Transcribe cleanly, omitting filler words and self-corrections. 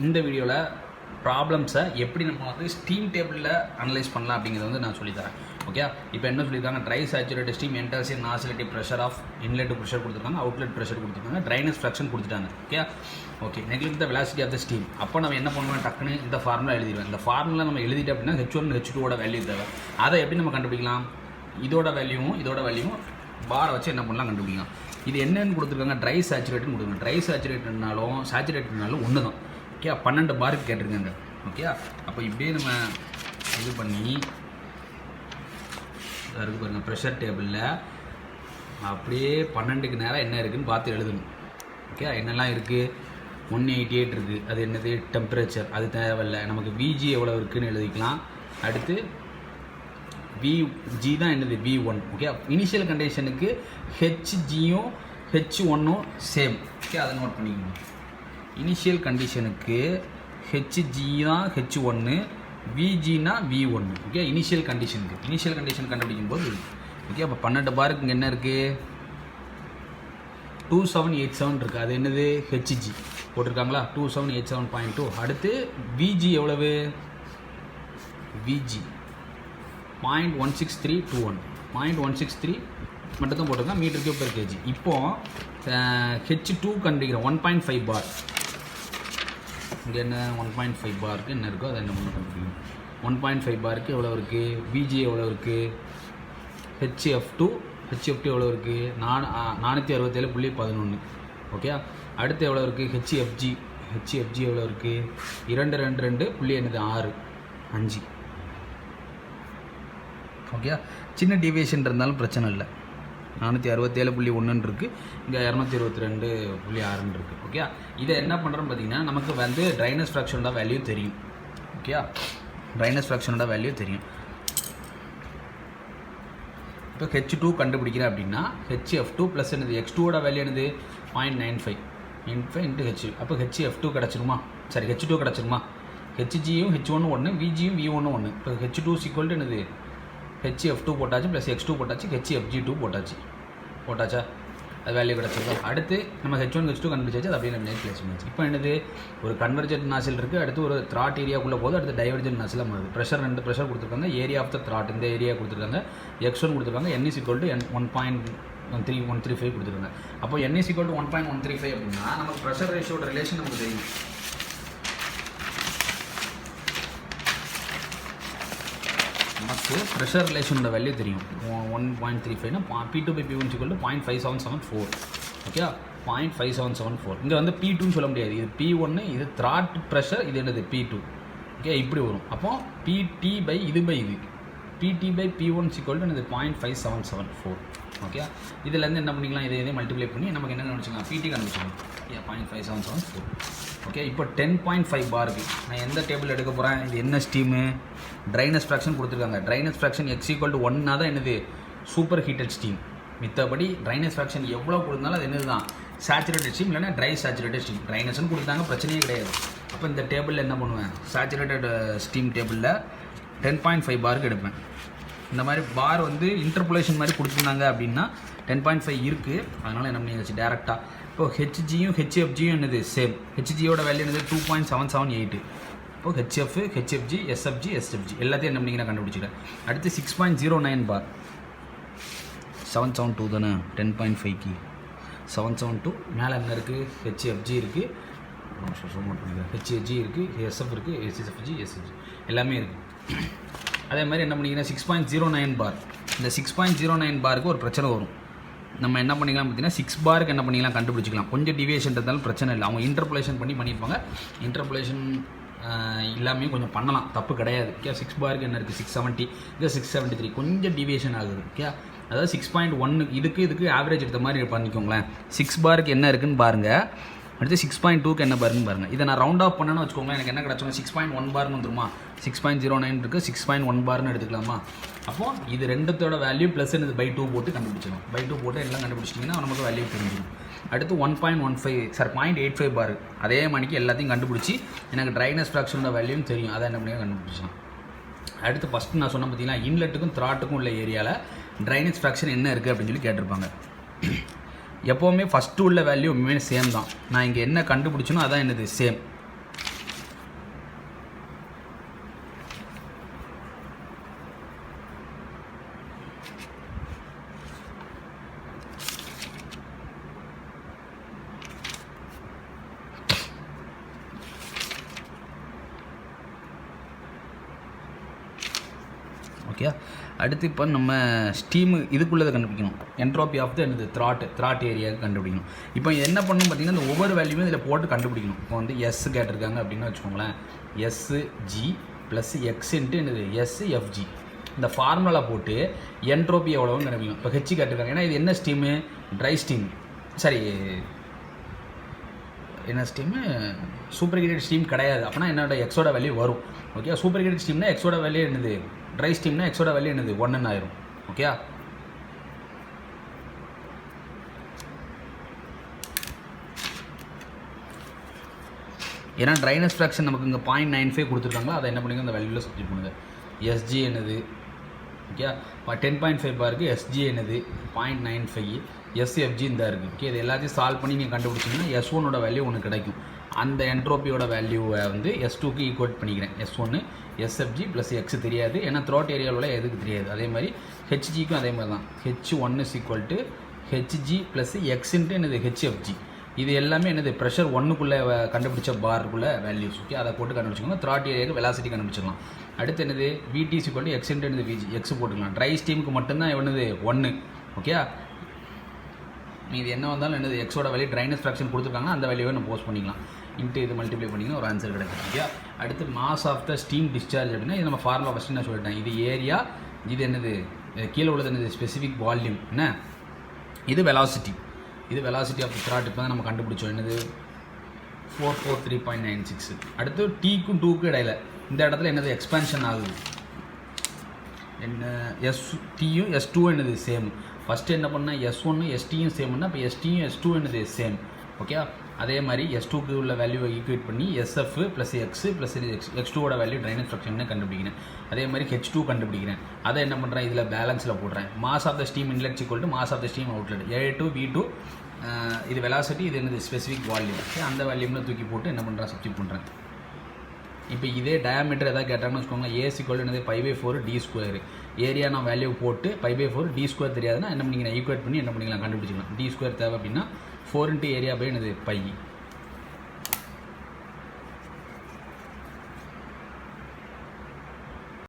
இந்த வீடியோவில் ப்ராப்ளம்ஸை எப்படி நம்ம வந்து ஸ்டீம் டேபிளில் அனலைஸ் பண்ணலாம் அப்படிங்கிறத வந்து நான் சொல்லித்தரேன். ஓகே, இப்போ என்ன சொல்லியிருக்காங்க, dry saturated steam enters in oscillative pressure of inlet pressure கொடுத்துருக்காங்க, அவுட்லெட் ப்ரெஷர் கொடுத்துருக்காங்க, ட்ரைனஸ் ஃப்ராக்ஷன் கொடுத்துட்டாங்க. Okay neglect the velocity of the steam. அப்போ நம்ம என்ன பண்ணுவோம், டக்குன்னு இந்த ஃபார்முலா எழுதிடுவேன். இந்த ஃபார்முலா நம்ம எழுதிட்டு அப்படின்னா H1 H2ஓட வேல்யூ தேவை. அதை எப்படி நம்ம கண்டுபிடிக்கலாம், இதோட வேல்யூவும் பாரை வச்சு என்ன பண்ணலாம் கண்டுபிடிக்கலாம். இது என்னன்னு கொடுத்துருக்காங்க, ட்ரை சேச்சுரேட்னு கொடுத்துருக்காங்க. ட்ரை சேச்சுரேட்னாலும் சேச்சுரேட்னாலும் ஒன்று தான். ஓகே, 12 பாருக்கு கேட்டிருக்காங்க. ஓகே, அப்போ இப்படியே நம்ம இது பண்ணி இருக்கு பாருங்கள், ப்ரெஷர் டேபிளில் அப்படியே 12க்கு நேரம் என்ன இருக்குதுன்னு பார்த்து எழுதணும். ஓகே, என்னெல்லாம் இருக்குது, 188 இருக்குது, அது என்னது டெம்பரேச்சர், அது தேவையில்லை. நமக்கு விஜி எவ்வளோ இருக்குதுன்னு எழுதிக்கலாம். அடுத்து விஜி தான் என்னது V1. ஓகே, இனிஷியல் கண்டிஷனுக்கு ஹெச்ஜியும் H1ம் சேம். ஓகே, அதை நோட் பண்ணிக்கணும். இனிஷியல் கண்டிஷனுக்கு ஹெச்ஜி தான் H1, விஜினா V1. Okay, initial condition கண்டுபிடிக்கும் போது ஓகே, அப்போ 12 பாருக்கு இங்கே என்ன இருக்குது, 2787 இருக்குது. அது என்னது ஹெச்ஜி போட்டிருக்காங்களா, 2787.2. அடுத்து விஜி எவ்வளவு, விஜி 0.16321, 0.163 மட்டும் தான் போட்டிருக்கேன், மீட்டர் கியூப் பெர் கேஜி. இப்போது H2 கண்டுபிடிக்கிறோம், 1.5 பார். இங்கே என்ன 1.5 பாருக்கு என்ன இருக்கோ அதை என்ன பண்ண கண்டுபிடிக்கணும். 1.5 பாருக்கு எவ்வளோ இருக்குது, விஜி எவ்வளோ இருக்குது, ஹெச்எஃப்2 எவ்வளோ இருக்குது, 467.11. ஓகே, அடுத்து எவ்வளோ இருக்குது, ஹெச்எஃப்ஜி எவ்வளோ இருக்குது, 222.6. ஓகே, சின்ன டிவியேஷன் இருந்தாலும் பிரச்சனை இல்லை. 467.1 இருக்குது, இங்கே 222.6 இருக்குது. ஓகே, இதை என்ன பண்ணுறோன்னு பார்த்தீங்கன்னா, நமக்கு வந்து ட்ரைனஸ் ஃப்ராக்ஷனோட வேல்யூ தெரியும். ஓகே, ட்ரைனஸ் ஃப்ராக்ஷனோட வேல்யூ தெரியும். இப்போ H2 கண்டுபிடிக்கிறேன் அப்படின்னா HF2 ப்ளஸ் என்னது X2ஓட வேல்யூ என்னது 0.95 இன்ட்டு H. அப்போ HF2 கிடச்சிருமா, சரி H2 கிடச்சிருமா, ஹெச்ஜியும் H1 ஒன்று, விஜியும் V1 ஒன்று. இப்போ H2 = என்னது HF2 போட்டாச்சு ப்ளஸ் X2 போட்டாச்சு, HFG2 போட்டாச்சா, அது வேல்யூ கிடச்சிருக்கோம். அடுத்து நம்ம H1 H2 கண்டுபிடிச்சாச்சு, அது அப்படியே நம்ம பிளேஸ் பண்ணியாச்சு. இப்போ என்னது, ஒரு கன்வர்ஜென்ட் நாசில் இருக்குது, அடுத்து ஒரு த்ராட் ஏரியாக்குள்ளே போகுது, அடுத்து டைவர்ஜென்ட் நாசிலாக மாறுது. ப்ரெஷர் 2 ப்ரெஷர் கொடுத்துருக்காங்க, ஏரியா ஆஃப் த த்ராட் இந்த ஏரியா கொடுத்துருக்காங்க, X1 கொடுத்துருக்காங்க, N = 1.135 கொடுத்துருக்காங்க. அப்போ N = 1.135 அப்படின்னா நமக்கு ப்ரெஷர் ரேஷியோட ரிலேஷன் நமக்கு தெரியும். நமக்கு ப்ரெஷர் ரிலேஷனோட வேல்யூ தெரியும், 1.35னா P2/P1 = 0.5774. ஓகே, 0.5774. இங்கே வந்து P2ன்னு சொல்ல முடியாது, இது P1, இது த்ராட் ப்ரெஷர், இது என்னது P2. ஓகே, இப்படி வரும். அப்போ PT/இது இது PT/P1 = என்னது 0.5774. ஓகே, இதுலேருந்து என்ன பண்ணிக்கலாம், இதை மல்டிப்ளை பண்ணி நமக்கு என்ன கண்டுபிடிச்சிக்கலாம், PT கண்டுபிடிச்சிக்கலாம். 0.5774. ஓகே, இப்போ 10.5 பாருக்கு நான் எந்த டேபிள் எடுக்க போகிறேன், இது என்ன ஸ்டீமு, ட்ரைனஸ் ஃப்ராக்ஷன் கொடுத்துருக்காங்க. ட்ரைனஸ் ஃப்ராக்ஷன் X = 1 தான் என்னது சூப்பர் ஹீட்டட் ஸ்டீம். மித்தபடி ட்ரைனஸ் ஃப்ராக்ஷன் எவ்வளோ கொடுத்தாலும் அது என்னது தான் சேச்சுரேட்டட் ஸ்டீம், இல்லைனா ட்ரை சேச்சுரேட்டட் ஸ்டீம். ட்ரைனஸ்ன்னு கொடுத்தாங்க, பிரச்சனையே கிடையாது. அப்போ இந்த டேபிளில் என்ன பண்ணுவேன், சேச்சுரேட்டட் ஸ்டீம் டேபிளில் 10.5 பாருக்கு எடுப்பேன். இந்த மாதிரி பார் வந்து இன்டர்போலேஷன் மாதிரி கொடுத்துருந்தாங்க அப்படின்னா 10.5 இருக்குது, அதனால் என்ன பண்ணியாச்சு டேரெக்டாக. இப்போ ஹெச்ஜியும் ஹெச்எஃப்ஜியும் என்னது சேம், ஹெச்ஜியோட வேல்யூ என்னது 2.778. இப்போ ஹெச்எஃப்ஜி எஸ்எஃப்ஜி எல்லாத்தையும் என்ன பண்ணிங்கன்னா கண்டுபிடிச்சிக்கிறேன். அடுத்து 6.09 பார், 772 தானே 10.5க்கு 772. மேலே என்ன இருக்குது, ஹெச்எஃப்ஜி இருக்குது, ஹெச்எஃப்ஜி இருக்குது, எஸ்எஃப் இருக்குது, எஸ்எஃப்ஜி எல்லாமே இருக்குது. அதே மாதிரி என்ன பண்ணிங்கன்னா 6.09 பார், இந்த 6.09 பாருக்கு ஒரு பிரச்சனை வரும். நம்ம என்ன பண்ணிக்கலாம் பார்த்தீங்கன்னா 6 பாருக்கு என்ன பண்ணிக்கலாம் கண்டுபிடிச்சிக்கலாம். கொஞ்சம் டிவியேஷன் இருந்தாலும் பிரச்சனை இல்லை, அவங்க இன்டர்போலேஷன் பண்ணியிருப்பாங்க. இன்டர்போலேஷன் இல்லாமல் கொஞ்சம் பண்ணலாம், தப்பு கிடையாது. ஓகே, 6 பாருக்கு என்ன இருக்குது 670, இது 673, கொஞ்சம் டிவியேஷன் ஆகுது. ஓகே, அதாவது 6.1 இதுக்கு ஆவரேஜ் எடுத்த மாதிரி பண்ணிக்கோங்களேன். 6 பாருக்கு என்ன இருக்குதுன்னு பாருங்கள். அடுத்து 6.2க்கு என்ன பாருன்னு பாருங்கள். இதை நான் ரவுண்ட் ஆஃப் பண்ணேன்னு வச்சுக்கோங்களேன், எனக்கு என்ன கிடச்சோம் 6.1 பார்னு வந்துருமா, 6.09 இருக்குது, 6.1 பார்னு எடுத்துக்கலாமா. அப்போது இது ரெண்டுத்தோட வேல்யூ ப்ளஸ் என்னது /2 போட்டு கண்டுபிடிச்சிடும். /2 போட்டு எல்லாம் கண்டுபிடிச்சிட்டிங்கன்னா நமக்கு வேல்யூ தெரிஞ்சிடும். அடுத்து 0.85 பார், அதே மணிக்கு எல்லாத்தையும் கண்டுபிடிச்சி எனக்கு ட்ரைனஸ் ஃப்ராக்ஷனோட வேல்யூன்னு தெரியும், அதை என்ன பண்ணி கண்டுபிடிச்சலாம். அடுத்து ஃபஸ்ட்டு நான் சொன்ன பார்த்தீங்கன்னா இன்லெட்டுக்கும் த்ராட்டுக்கும் உள்ள ஏரியாவில் ட்ரைனஸ் ஃப்ராக்ஷன் என்ன இருக்குது அப்படின்னு சொல்லி கேட்டிருப்பாங்க. எப்போவுமே ஃபஸ்ட்டு உள்ள வேல்யூ உண்மையுமே சேம் தான். நான் இங்கே என்ன கண்டுபிடிச்சனோ அதான் என்னது சேம். ஓகே. அடுத்து இப்போ நம்ம ஸ்டீமு இதுக்குள்ளதை கண்டுபிடிக்கணும். என்ட்ரோபி ஆஃப் த என்னது த்ராட் ஏரியாவுக்கு கண்டுபிடிக்கணும். இப்போ என்ன பண்ணணும் பார்த்தீங்கன்னா, இந்த ஒவ்வொரு வேல்யூமே இதில் போட்டு கண்டுபிடிக்கணும். இப்போ வந்து எஸ் கேட்டிருக்காங்க அப்படின்னு வச்சுக்கோங்களேன். எஸ்ஜி ப்ளஸ் எக்ஸ் இன்ட்டு என்னது எஸ்எஃப்ஜி. இந்த ஃபார்முலா போட்டு என்ட்ரோபி எவ்வளோன்னு கண்டுபிடிக்கணும். இப்போ ஹெச் கேட்டிருக்காங்க. ஏன்னா இது என்ன ஸ்டீமு? Try steam. சரி, என்ன ஸ்டீமு? சூப்பர் ஹீட்டட் ஸ்டீம் கிடையாது. அப்படின்னா என்னோட எக்ஸோட வேல்யூ வரும். ஓகே. சூப்பர் ஹீட்டட் ஸ்டீம்னா எக்ஸோட வேல்யூ என்னது? ட்ரை ஸ்டீம்னா எக்ஸோட வேல்யூ என்னது? 1 ஆயிரும். ஓகே. ஏன்னா ட்ரைனஸ் ஃப்ராக்ஷன் நமக்கு இங்கே 0.95 கொடுத்துருக்காங்களோ அதை என்ன பண்ணுங்க, அந்த வேல்யூவில் சப்ஸ்டிட் பண்ணுங்க. எஸ்ஜி என்னது? ஓகே. 10.5 பாருக்கு. எஸ்ஜி என்னது? 0.95. எஸ்எஃப்ஜி இந்த இருக்குது. ஓகே. இது எல்லாத்தையும் சால்வ் பண்ணி நீங்கள் கண்டுபிடிச்சிங்கன்னா S1ஓட வேல்யூ ஒன்று கிடைக்கும். அந்த என்ட்ரோபியோட வேல்யூவை வந்து S2க்கு ஈக்குவேட் பண்ணிக்கிறேன். S1 எஸ்எஃப்ஜி ப்ளஸ் எக்ஸ் தெரியாது, ஏன்னா த்ரோட் ஏரியாவில் எதுக்கு தெரியாது. அதே மாதிரி ஹெச்ஜிக்கும் அதே மாதிரி தான். H1 is equal to HG plus X into என்னது? ஹெச்எஃப்ஜி. இது எல்லாமே என்னது? ப்ரெஷர் 1க்குள்ளே கண்டுபிடிச்ச பாருக்குள்ளே வேல்யூஸ். ஓகே. அதை போட்டு கண்டுபிடிச்சிக்கோங்க. த்ராட் ஏரியாவுக்கு வெலாசிட்டி கண்டுபிடிச்சிக்கலாம். அடுத்து என்னது? VT is equal to X into என்னது? விஜி. எக்ஸ் போட்டுக்கலாம். ட்ரை ஸ்டீமுக்கு மட்டும்தான் என்னது? 1. ஓகே. இது என்ன வந்தாலும் என்னது? எக்ஸோட வேல்யூ ட்ரைனஸ் ஃப்ராக்ஷன் கொடுத்துருக்காங்கன்னா அந்த வேல்யூவை நம்ம போஸ்ட் பண்ணிக்கலாம். இன்ட்டு இது மல்டிப்ளை பண்ணிங்கன்னா ஒரு ஆன்சர் கிடைக்கும். ஓகே. அடுத்து mass of the steam discharge அப்படின்னா இது நம்ம ஃபார்முலா ஃபஸ்ட்டு நான் சொல்லிட்டேன். இது ஏரியா, இது என்னது? கீழே உள்ளது என்னது? Specific volume. என்ன? இது வெலாசிட்டி. இது வெலாசிட்டி ஆஃப் த த்ராட். இப்போ தான் நம்ம கண்டுபிடிச்சோம். என்னது? 443.96. அடுத்து T-க்கும் 2க்கும் இடையில இந்த இடத்துல என்னது? எக்ஸ்பேன்ஷன் ஆகுது. என்ன? STயும் S2 என்னது? சேம். ஃபஸ்ட்டு என்ன பண்ணால் S1 STயும் சேம்னா இப்போ STயும் S2 என்னது? சேம். ஓகே. அதே மாதிரி S2க்கு உள்ள வேல்யூவை ஈக்குவேட் பண்ணி SF ப்ளஸ் எக்ஸ் ப்ளஸ் X2ஓட வேல்யூ ட்ரைனஸ் ஃப்ராக்ஷன் கண்டுபிடிக்கிறேன். அதே மாதிரி H2 கண்டுபிடிக்கிறேன். அதை என்ன பண்ணுறேன்? இதில் பேலன்ஸில் போடுறேன். Mass of the steam inlet equal to mass of the steam outlet. A2 V2. இது வெலாசிட்டி, இது என்னது? Specific volume. அந்த வேல்யூமில் தூக்கி போட்டு என்ன பண்ணுறேன்? சப்ஸ்டிட் பண்ணுறேன். இப்போ இதே டயாமீட்டர் எதாவது கேட்டாங்கன்னு வச்சுக்கோங்க. A = என்னது? π/4 d². ஏரியா நான் வேல்யூ போட்டு π/4 d² தெரியாதுன்னா என்ன பண்ணிக்கலாம்? ஈக்குவேட் பண்ணி என்ன பண்ணிக்கலாம்? கண்டுபிடிச்சிக்கலாம். d² தேவை அப்படின்னா 4 × ஏரியா பை என்னது? π.